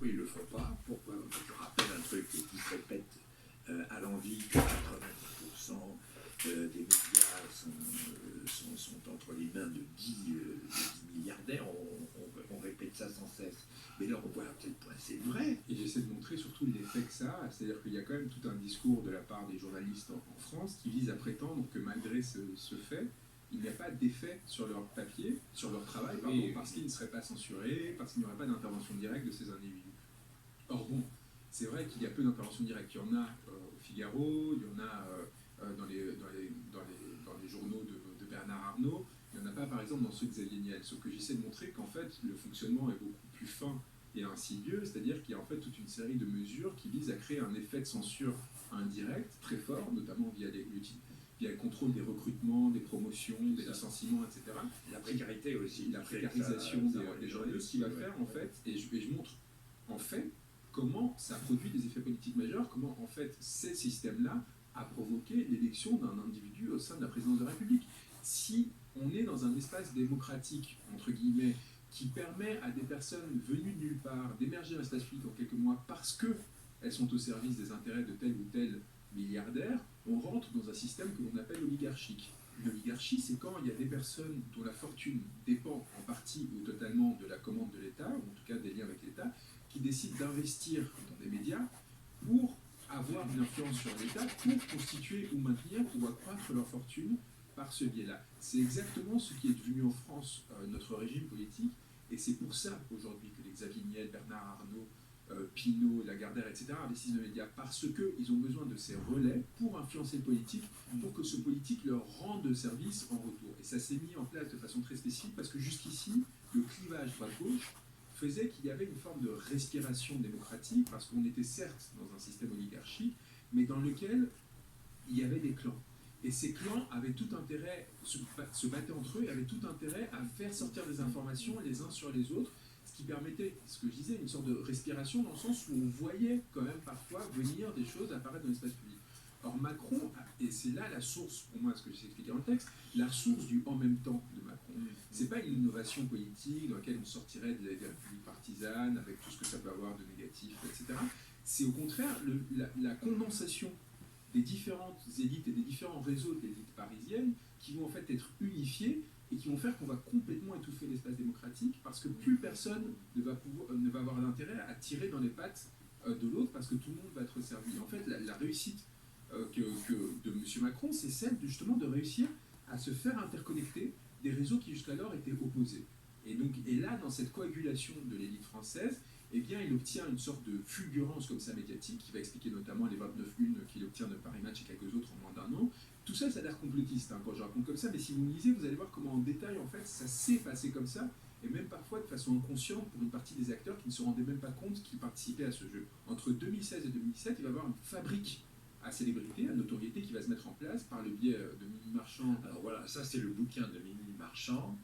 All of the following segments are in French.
pourquoi ils ne le font pas. Pourquoi, je rappelle un truc qui se répète à l'envi, que 90% des médias sont entre les mains de 10 milliardaires. On répète ça sans cesse. Mais là, on voit à quel point c'est vrai. Et j'essaie de montrer surtout l'effet que ça a. C'est-à-dire qu'il y a quand même tout un discours de la part des journalistes en France qui vise à prétendre que malgré ce fait, il n'y a pas d'effet sur leur papier, sur leur travail, pardon, parce qu'ils ne seraient pas censurés, parce qu'il n'y aurait pas d'intervention directe de ces individus. Or bon, c'est vrai qu'il y a peu d'interventions directes. Il y en a au Figaro, il y en a dans les journaux de Bernard Arnault, il n'y en a pas par exemple dans ceux de Xavier Niel. Sauf que j'essaie de montrer qu'en fait le fonctionnement est beaucoup plus fin et insidieux, c'est-à-dire qu'il y a en fait toute une série de mesures qui visent à créer un effet de censure indirect très fort, notamment via le contrôle des recrutements, des promotions, des licenciements, etc. La précarité aussi. La précarisation des journalistes qui va faire en fait, et je montre en fait comment ça produit des effets politiques majeurs, comment en fait ces systèmes-là a provoqué l'élection d'un individu au sein de la présidence de la République. Si on est dans un espace démocratique, entre guillemets, qui permet à des personnes venues de nulle part d'émerger dans l'espace public en quelques mois parce qu'elles sont au service des intérêts de tel ou tel milliardaire, on rentre dans un système que l'on appelle oligarchique. Une oligarchie, c'est quand il y a des personnes dont la fortune dépend en partie ou totalement de la commande de l'État, ou en tout cas des liens avec l'État, qui décident d'investir dans des médias pour avoir une influence sur l'État, pour constituer ou maintenir ou accroître leur fortune par ce biais-là. C'est exactement ce qui est devenu en France notre régime politique, et c'est pour ça aujourd'hui que les Xavier Niel, Bernard Arnault, Pinault, Lagardère, etc. investissent dans les médias, parce qu'ils ont besoin de ces relais pour influencer le politique, pour que ce politique leur rende service en retour. Et ça s'est mis en place de façon très spécifique, parce que jusqu'ici, le clivage droite-gauche faisait qu'il y avait une forme de respiration démocratique, parce qu'on était certes dans un système oligarchique, mais dans lequel il y avait des clans. Et ces clans avaient tout intérêt, se battaient entre eux, et avaient tout intérêt à faire sortir des informations les uns sur les autres, ce qui permettait, ce que je disais, une sorte de respiration dans le sens où on voyait quand même parfois venir des choses apparaître dans l'espace public. Or Macron, et c'est là la source, pour moi, ce que j'ai expliqué dans le texte, la source du « en même temps » de Macron. C'est pas une innovation politique dans laquelle on sortirait des républiques partisanes, avec tout ce que ça peut avoir de négatif, etc. C'est au contraire la condensation des différentes élites et des différents réseaux d'élites parisiennes qui vont en fait être unifiés et qui vont faire qu'on va complètement étouffer l'espace démocratique, parce que plus personne ne va avoir d'intérêt à tirer dans les pattes de l'autre, parce que tout le monde va être servi. En fait, la réussite de M. Macron, c'est celle justement de réussir à se faire interconnecter des réseaux qui jusqu'alors étaient opposés. Et là, dans cette coagulation de l'élite française, eh bien, il obtient une sorte de fulgurance comme ça médiatique, qui va expliquer notamment les 29 unes qu'il obtient de Paris Match et quelques autres en moins d'un an. Tout ça, ça a l'air complotiste quand je raconte comme ça, mais si vous lisez, vous allez voir comment en détail, en fait, ça s'est passé comme ça, et même parfois de façon inconsciente pour une partie des acteurs qui ne se rendaient même pas compte qu'ils participaient à ce jeu. Entre 2016 et 2017, il va y avoir une fabrique à célébrité, à notoriété qui va se mettre en place par le biais de Mimi Marchand. Alors voilà, ça c'est le bouquin de Mimi Marchand,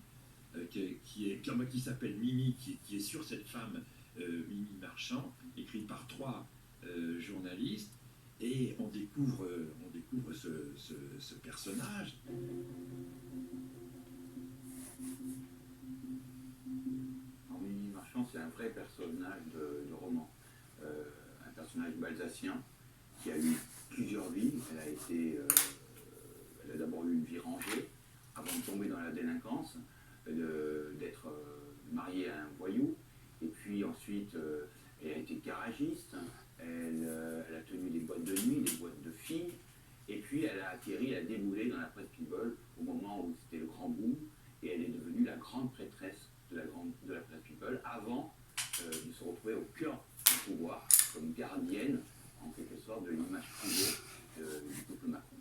qui s'appelle Mimi, qui est sur cette femme, Mimi Marchand, écrit par 3 journalistes, et on découvre ce personnage. Alors, Mimi Marchand, c'est un vrai personnage de roman, un personnage balsacien qui a eu plusieurs vies. Elle a d'abord eu une vie rangée avant de tomber dans la délinquance, d'être mariée à un voyou, et puis ensuite elle a été garagiste, elle a tenu des boîtes de nuit, des boîtes de filles, et puis elle a déboulé dans la presse people au moment où c'était le grand boom, et elle est devenue la grande prêtresse de la presse people avant de se retrouver au cœur du pouvoir comme gardienne en quelque sorte de l'image privée du couple Macron.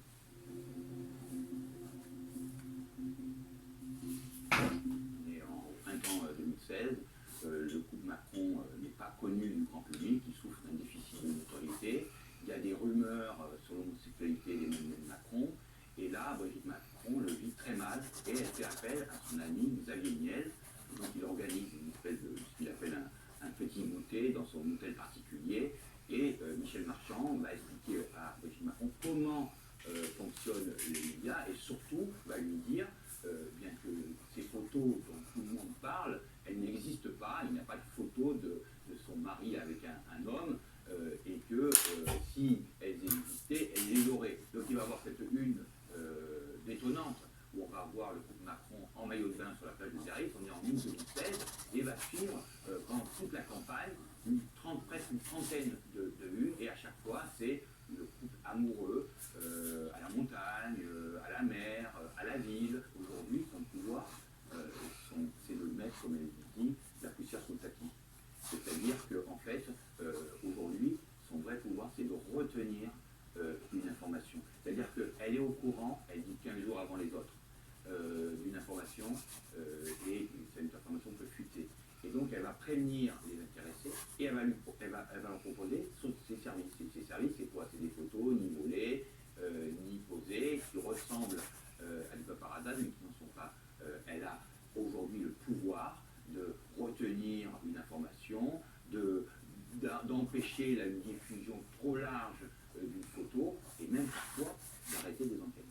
Et en printemps 2016, le couple Macron n'est pas connu du grand public, il souffre d'un déficit de notoriété. Il y a des rumeurs sur l'homosexualité d'Emmanuel Macron, et là, Brigitte Macron le vit très mal, et elle fait appel à son ami Xavier Niel. Donc il organise une espèce de ce qu'il appelle un petit goûter dans son hôtel particulier, et Michel Marchand va expliquer à Brigitte Macron comment fonctionnent les médias, et surtout va lui dire, bien que ces photos dont tout le monde parle, elles n'existent pas, il n'y a pas de photo de son mari avec qu'en fait, aujourd'hui, son vrai pouvoir, c'est de retenir une information. C'est-à-dire qu'elle est au courant, elle dit 15 jours avant les autres, d'une information, et cette information peut fuiter. Et donc, elle va prévenir les intéressés et elle va leur proposer ses services. Et ses services, c'est quoi? C'est des photos ni volées, ni posées, qui ressemblent à des paparazzi, mais qui n'en sont pas. Elle a aujourd'hui le pouvoir de retenir une information, d'empêcher une diffusion trop large d'une photo, et même parfois d'arrêter des enquêtes.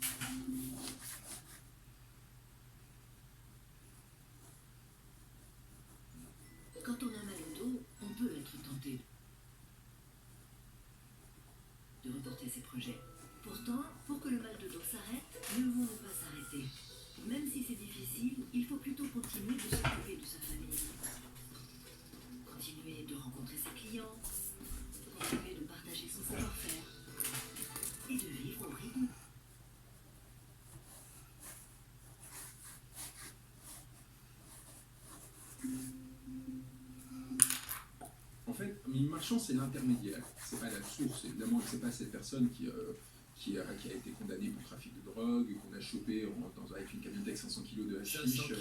Quand on a mal au dos, on peut être tenté de reporter ses projets. Pourtant, pour que le mal de dos s'arrête, mieux vaut ne pas s'arrêter. Même si c'est difficile, il faut plutôt continuer de s'occuper de sa famille. Continuer de rencontrer ses clients, continuer de partager son savoir-faire et de vivre au rythme. En fait, Mimi Marchand, c'est l'intermédiaire, c'est pas la source. Évidemment, c'est pas cette personne qui a été condamnée pour trafic de drogue, qu'on a chopé avec une camionnette avec 500 kg de hashish,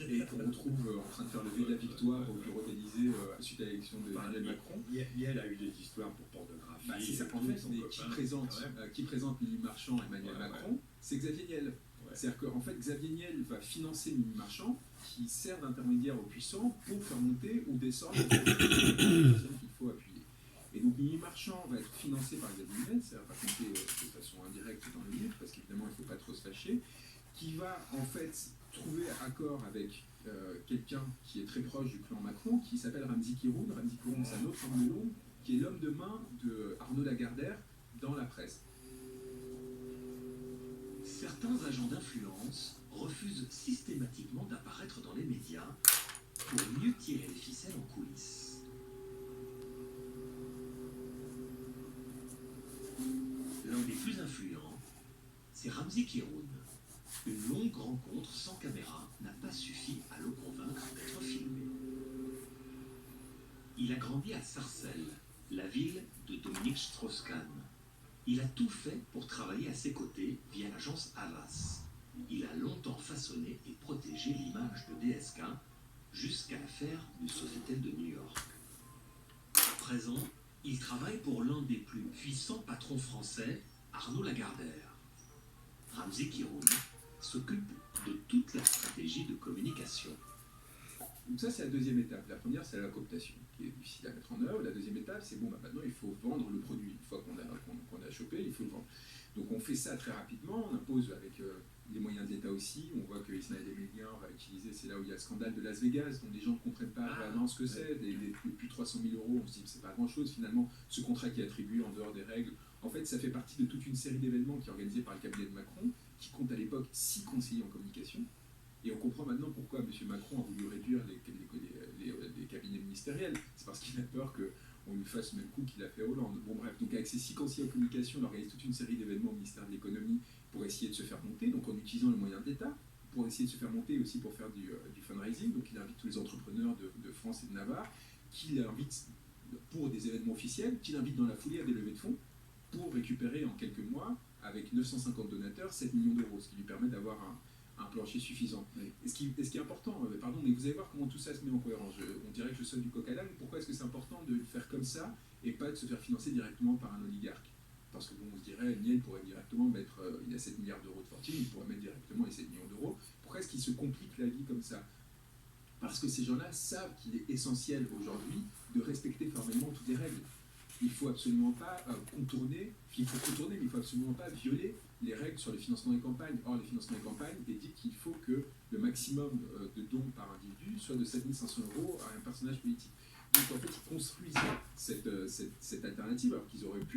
et qu'on retrouve en train de faire lever de la victoire au bureau d'Élysée suite à l'élection de Emmanuel Macron. Elle a eu des histoires pour pornographie. C'est ça, en fait, mais qui présente Mimi Marchand et Emmanuel Macron, c'est Xavier Niel. Ouais. C'est-à-dire qu'en fait, Xavier Niel va financer Mimi Marchand, qui sert d'intermédiaire aux puissants pour faire monter ou descendre les personnes qu'il faut appuyer. Et donc Mimi Marchand va être financé par Xavier Niel, c'est raconté de façon indirecte dans le livre, parce qu'évidemment il ne faut pas trop se fâcher, qui va en fait trouver accord avec quelqu'un qui est très proche du clan Macron, qui s'appelle Ramzi Kiroun. Ramzi Kiroun, c'est un autre homme de l'ombre, qui est l'homme de main de Arnaud Lagardère dans la presse. Certains agents d'influence refusent systématiquement d'apparaître dans les médias pour mieux tirer les ficelles en coulisses. L'un des plus influents, c'est Ramzi Kiroun. Une longue rencontre sans caméra n'a pas suffi à le convaincre d'être filmé. Il a grandi à Sarcelles, la ville de Dominique Strauss-Kahn. Il a tout fait pour travailler à ses côtés via l'agence Havas. Il a longtemps façonné et protégé l'image de DSK jusqu'à l'affaire du Sofitel de New York. À présent, il travaille pour l'un des plus puissants patrons français, Arnaud Lagardère. Ramzi Kiroun s'occupe de toute la stratégie de communication. Donc ça, c'est la deuxième étape. La première, c'est la cooptation, qui est difficile à mettre en œuvre. La deuxième étape, c'est maintenant, il faut vendre le produit. Une fois qu'on a chopé, il faut le vendre. Donc on fait ça très rapidement, on impose avec les moyens de l'État aussi. On voit que Ismaël Emilian va utiliser, c'est là où il y a le scandale de Las Vegas, dont les gens ne comprennent pas vraiment ce que c'est. Depuis 300 000 €, on se dit que c'est pas grand-chose. Finalement, ce contrat qui est attribué en dehors des règles, en fait, ça fait partie de toute une série d'événements qui est organisée par le cabinet de Macron, qui compte à l'époque 6 conseillers en communication. Et on comprend maintenant pourquoi M. Macron a voulu réduire les cabinets ministériels. C'est parce qu'il a peur qu'on lui fasse le même coup qu'il a fait à Hollande. Bon bref, donc avec ces 6 conseillers en communication, on organise toute une série d'événements au ministère de l'économie pour essayer de se faire monter, donc en utilisant les moyens de l'État, pour essayer de se faire monter aussi pour faire du fundraising. Donc il invite tous les entrepreneurs de France et de Navarre, qu'il invite pour des événements officiels, qu'il invite dans la foulée à des levées de fonds, pour récupérer en quelques mois, avec 950 donateurs, 7 millions d'euros, ce qui lui permet d'avoir un plancher suffisant. Oui. Et ce qui est important, pardon, mais vous allez voir comment tout ça se met en cohérence. On dirait que je saute du coq à l'âne. Pourquoi est-ce que c'est important de le faire comme ça et pas de se faire financer directement par un oligarque? Parce que bon, on se dirait, Niel pourrait directement mettre, il a 7 milliards d'euros de fortune, il pourrait mettre directement les 7 millions d'euros. Pourquoi est-ce qu'il se complique la vie comme ça? Parce que ces gens-là savent qu'il est essentiel aujourd'hui de respecter formellement toutes les règles. Il ne faut absolument pas contourner, mais il ne faut absolument pas violer les règles sur le financement des campagnes. Or, le financement des campagnes dit qu'il faut que le maximum de dons par individu soit de 7 500 € à un personnage politique. Donc en fait, ils construisent cette alternative, alors qu'ils auraient pu